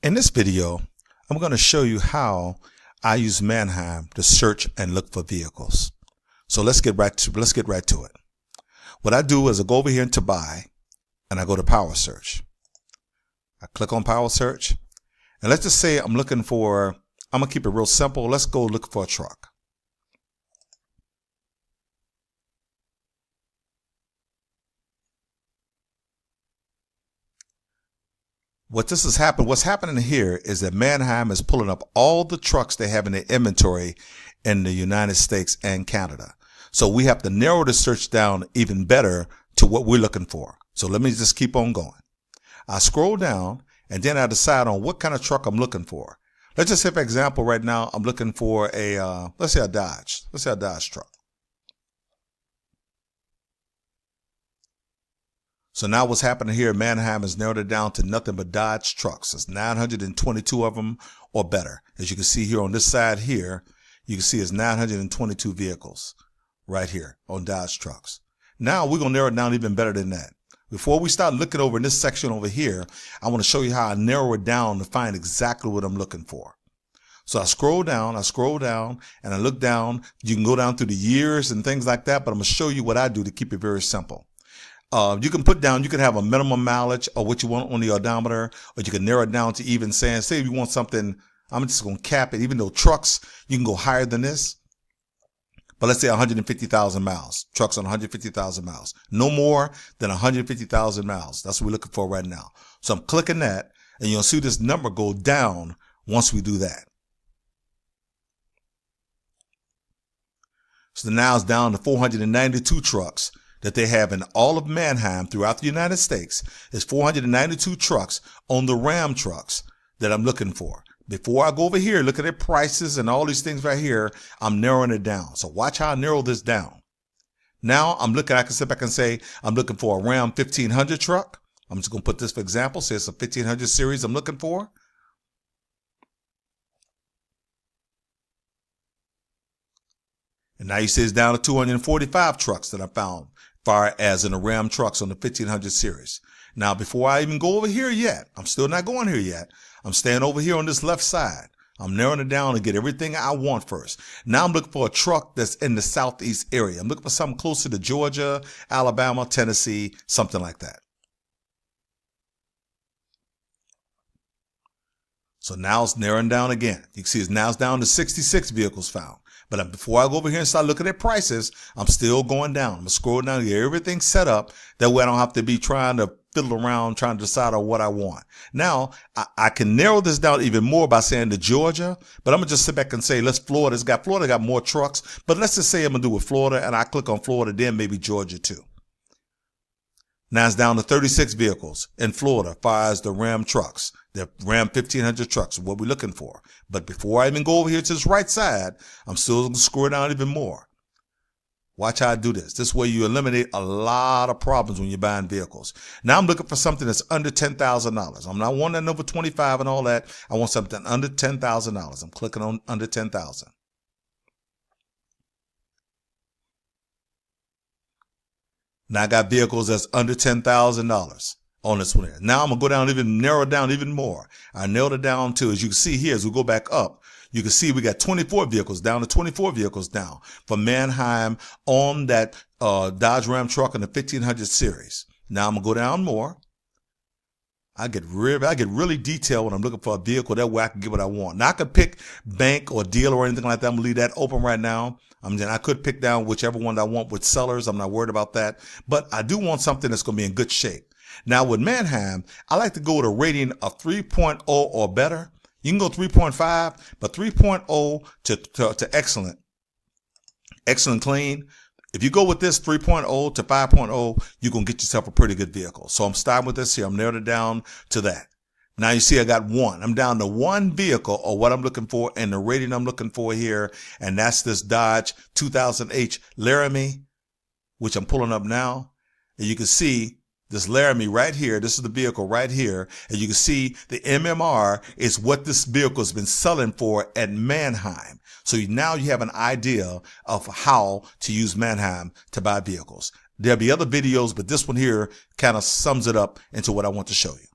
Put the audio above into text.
In this video, I'm going to show you how I use Mannheim to search and look for vehicles. So let's get right to it. What I do is I go over here into buy and I go to power search. I click on power search and let's just say I'm going to keep it real simple. Let's go look for a truck. What's happening here is that Mannheim is pulling up all the trucks they have in their inventory in the United States and Canada. So we have to narrow the search down even better to what we're looking for. So let me just keep on going. I scroll down and then I decide on what kind of truck I'm looking for. Let's just say, for example, right now I'm looking for let's say a Dodge truck. So now what's happening here, Mannheim has narrowed it down to nothing but Dodge trucks. It's 922 of them or better. As you can see here on this side here, you can see it's 922 vehicles right here on Dodge trucks. Now we're going to narrow it down even better than that. Before we start looking over in this section over here, I want to show you how I narrow it down to find exactly what I'm looking for. So I scroll down and I look down. You can go down through the years and things like that, but I'm going to show you what I do to keep it very simple. You can have a minimum mileage or what you want on the odometer, or you can narrow it down to even saying, say if you want something, I'm just going to cap it, even though trucks, you can go higher than this. But let's say 150,000 miles, trucks on 150,000 miles, no more than 150,000 miles. That's what we're looking for right now. So I'm clicking that and you'll see this number go down once we do that. So now it's down to 492 trucks that they have in all of Mannheim throughout the United States. Is 492 trucks on the Ram trucks that I'm looking for. Before I go over here, look at their prices and all these things right here, I'm narrowing it down. So watch how I narrow this down. Now I can sit back and say, I'm looking for a Ram 1500 truck. I'm just going to put this for example. Say it's a 1500 series I'm looking for. And now you see it's down to 245 trucks that I found, far as in the Ram trucks on the 1500 series. Now, before I even go over here yet, I'm still not going here yet. I'm staying over here on this left side. I'm narrowing it down to get everything I want first. Now I'm looking for a truck that's in the southeast area. I'm looking for something closer to Georgia, Alabama, Tennessee, something like that. So now it's narrowing down again. You can see it's down to 66 vehicles found. But before I go over here and start looking at prices, I'm still going down. I'm going to scroll down and get everything set up. That way I don't have to be trying to fiddle around, trying to decide on what I want. Now, I can narrow this down even more by saying to Georgia, but I'm going to just sit back and say, Florida got more trucks. But let's just say I'm going to do with Florida, and I click on Florida, then maybe Georgia too. Now it's down to 36 vehicles in Florida as far as the Ram trucks. The Ram 1500 trucks are what we're looking for. But before I even go over here to this right side, I'm still going to scroll down even more. Watch how I do this. This way you eliminate a lot of problems when you're buying vehicles. Now I'm looking for something that's under $10,000. I'm not wanting over 25 and all that. I want something under $10,000. I'm clicking on under 10,000. Now I got vehicles that's under $10,000 on this one here. Now I'm going to narrow it down even more. I narrowed it down to, as you can see here, as we go back up, you can see we got 24 vehicles down to 24 vehicles down for Mannheim on that Dodge Ram truck in the 1500 series. Now I'm going to go down more. I get really detailed when I'm looking for a vehicle. That way I can get what I want. Now I could pick bank or dealer or anything like that. I'm going to leave that open right now. I could pick down whichever one I want with sellers. I'm not worried about that. But I do want something that's going to be in good shape. Now with Mannheim, I like to go with a rating of 3.0 or better. You can go 3.5, but 3.0 to excellent. Excellent clean. If you go with this 3.0 to 5.0, you're going to get yourself a pretty good vehicle. So I'm starting with this here. I'm narrowed it down to that. Now you see I got one. I'm down to one vehicle or what I'm looking for and the rating I'm looking for here. And that's this Dodge 2000H Laramie, which I'm pulling up now. And you can see this Laramie right here. This is the vehicle right here. And you can see the MMR is what this vehicle has been selling for at Mannheim. So now you have an idea of how to use Mannheim to buy vehicles. There'll be other videos, but this one here kind of sums it up into what I want to show you.